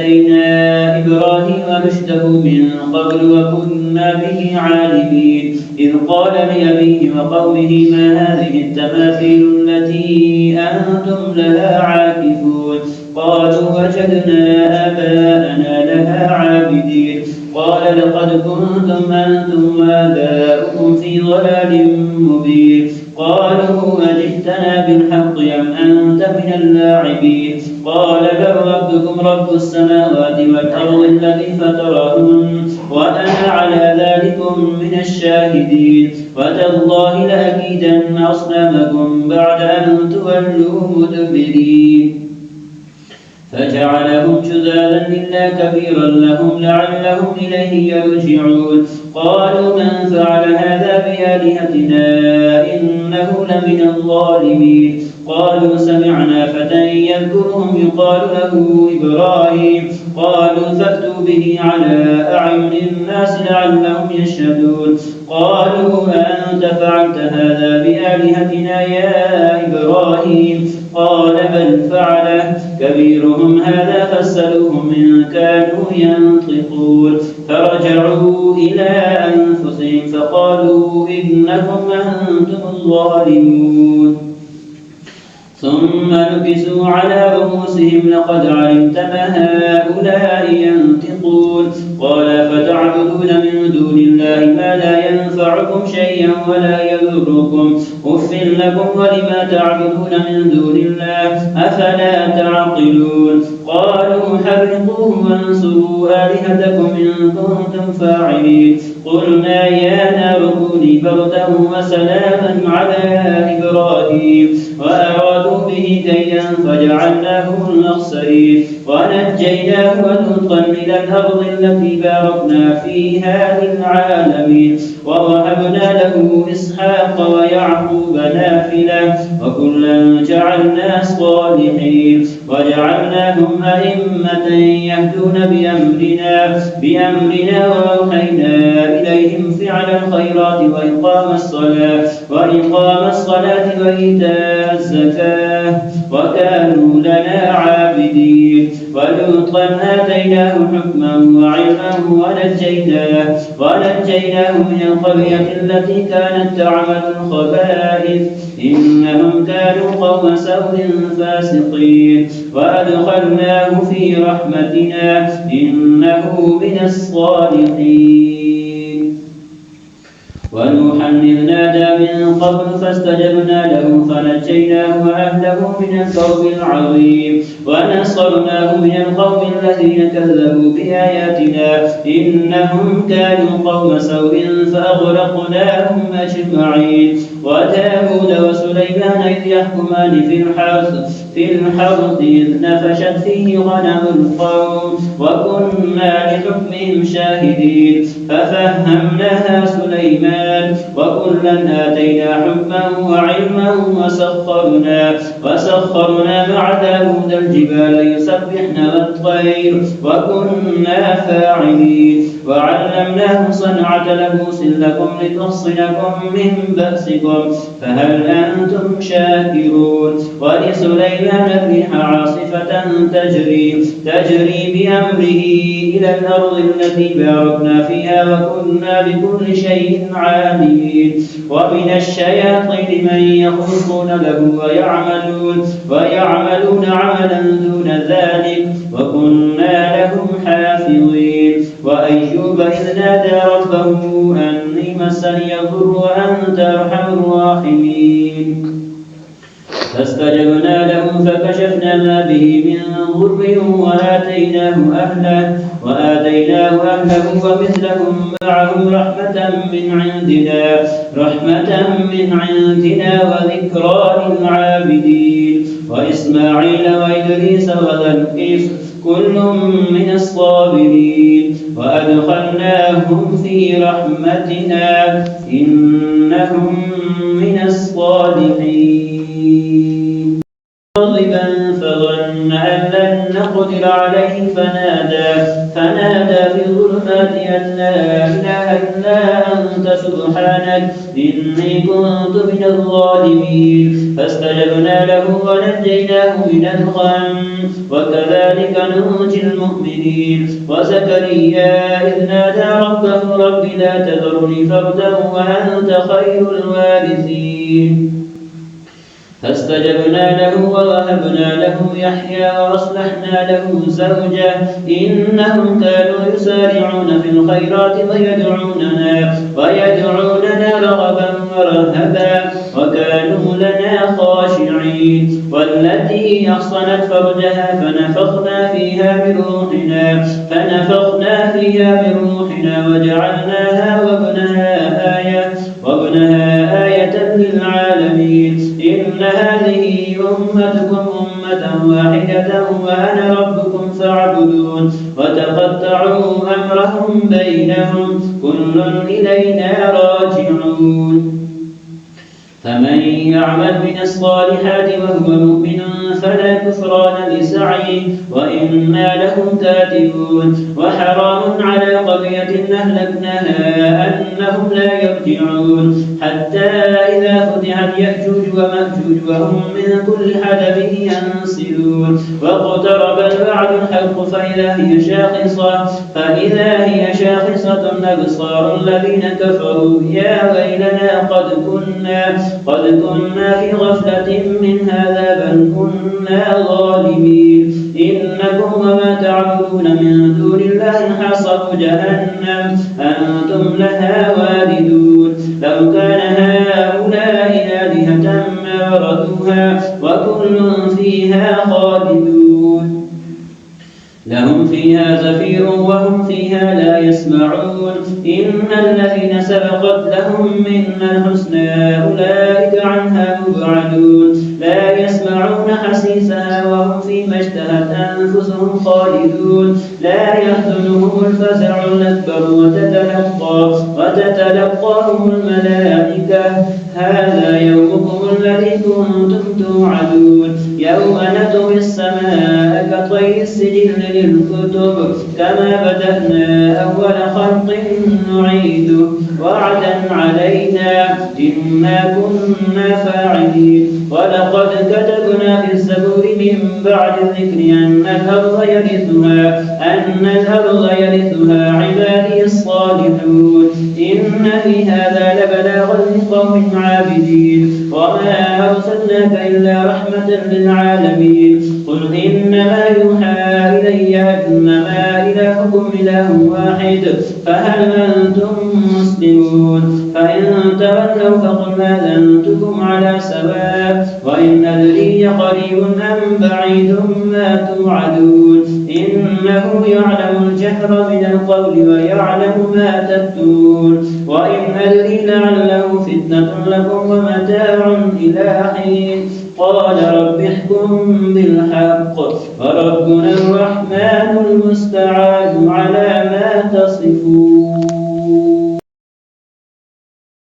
آتينا إبراهيم رشده من قبل وكنا به عالمين إذ قال لأبيه وقومه ما هذه التماثيل التي أنتم لها عاكفون قالوا وجدنا آباءنا لها عابدين قال لقد كنتم أنتم وآباؤكم في ضلال مبين قالوا أجئتنا بالحق أم أنت من اللاعبين قال بل ربكم رب السماوات والأرض الذي فطرهن وأنا على ذلكم من الشاهدين وتالله لأكيدن أصنامكم بعد أن تولوا مدبرين فجعلهم جذاذا إلا كبيرا لهم لعلهم إليه يرجعون قالوا من فعل هذا بآلهتنا إنه لمن الظالمين قالوا سمعنا فتى يذكرهم يقال له إبراهيم قالوا فأتوا به على أعين الناس لعلهم يشهدون قالوا أنت فعلت هذا بآلهتنا يا إبراهيم قال بل فعله كبيرهم هذا فاسألوهم إن كانوا ينطقون فرجعوا إلى أنفسهم فقالوا إنكم أنتم الظالمون ثم نكسوا على رؤوسهم لقد علمت ما هؤلاء ينطقون قال فتعبدون من دون الله ما لا ينفعكم شيئا ولا يضركم أف لكم ولما تعبدون من دون الله أفلا تعقلون قالوا حرقوه وانصروا آلهتكم إن كنتم فاعلين قلنا يا نار كوني بردا وسلاما على إبراهيم وأرادوا به كيدا فجعلناهم الأخسرين ونجيناه ولوطا إلى الأرض التي باركنا فيها للعالمين ووهبنا له إسحاق ويعقوب نافلة وكلا جعلنا صالحين وجعلناهم أئمة يهدون بأمرنا وأوحينا إليهم فعل الخيرات وإقام الصلاة وإيتاء الزكاة وكانوا لنا عابدين ولوطا آتيناه حكما وعلما ونجيناه من القرية التي كانت تعمل الخبائث إنهم كانوا قوم سوء فاسقين وأدخلناه في رحمتنا إنه من الصالحين ونوحا إذ نادى من قبل فاستجبنا له فنجيناه وأهله من الكرب العظيم ونصرناه من القوم الذين كذبوا بآياتنا إنهم كانوا قوم سوء فأغرقناهم أجمعين وداود وسليمان إذ يحكمان في الحرث إذ نفشت فيه غنم القوم وكنا لحكمهم شاهدين ففهمناها سليمان وكلا آتينا حكما وعلما وسخرنا مع داود الجبال يسبحن والطير وكنا فاعلين وعلمناه صنعة لبوس لكم لتحصنكم من بأسكم فهل أنتم شاكرون ولسليمان الريح عاصفة تجري بأمره إلى الأرض التي باركنا فيها وكنا بكل شيء عالمين ومن الشياطين من يخلقون له ويعملون عملا دون ذلك وكنا لهم حافظين وأيوب إذ نادى ربه أني مسني الضر وأنت أرحم الراحمين فاستجبنا له فكشفنا ما به من ضر وآتيناه أهله ومثلهم معهم رحمة من عندنا وذكرى للعابدين وإسماعيل وإدريس وذا الكفل كل من الصابرين وأدخلناهم في رحمتنا إنهم من الصالحين غاضبا فظن أن لن نقدر عليه فنادى في الظلمات أن لا إله إلا أنت سبحانك إني كنت من الظالمين فاستجبنا له ونجيناه من الغم وكذلك ننجي المؤمنين. وزكريا إذ نادى ربه رب لا تذرني فردا وأنت خير الوارثين فاستجبنا له ووهبنا له يحيى وأصلحنا له زوجه إنهم كانوا يسارعون في الخيرات ويدعوننا رغبا ورهبا وكانوا لنا خاشعين. والتي أحصنت فرجها فنفخنا فيها من روحنا وجعلناها وابنها آية للعالمين. إن هذه أمتكم أمة واحدة وأنا ربكم فاعبدون. وتقطعوا أمرهم بينهم كل إلينا راجعون. فمن يعمل من الصالحات وهو مؤمن فلا كفران لسعيه وإنا له كاتبون. وحرام على قرية أهلكناها أنهم لا يرجعون حتى إذا فتحت يأجوج ومأجوج وهم من كل حدب ينسلون. واقترب الوعد الحق فإذا هي شاخصة أبصار الذين كفروا يا ويلنا قد كنا في غفلة من هذا بل كنا ظالمين. إنكم وما تعبدون من دون الله حصب جهنم أنتم لها واردون. لو كان هؤلاء آلهة ما وردوها وكل فيها خالدون. لهم فيها زفير وهم فيها لا يسمعون. إن الذين سبقت لهم منا الحسنى أولئك عنها مبعدون لا يسمعون حسيسها وهم فيما اشتهت أنفسهم خالدون. لا يحزنهم الفزع الأكبر وتتلقاهم الملائكة هذا يومكم الذي كنتم توعدون. يوم نطوي السماء كطي السجل للكتب كما بدأنا أول خلق نعيده وعدا علينا إنا كنا فاعلين. ولقد كتبنا في الزبور من بعد الذكر أن الأرض يرثها عبادي الصالحون. إن في هذا لبلاغا لقوم عابدين وما أرسلناك إلا رحمة للعالمين. قل إنما يوحى إلي أنما إلهكم إله واحد فهل أنتم مسلمون؟ فإن تولوا فقل آذنتكم على سواء وإن أدري قريب أم بعيد ما توعدون. إنه يعلم الجهر من القول ويعلم ما تكتمون. وإن أدري لعله فتنة لكم ومتاع إلى حين. قال رب احكم بالحق وربنا الرحمن المستعان.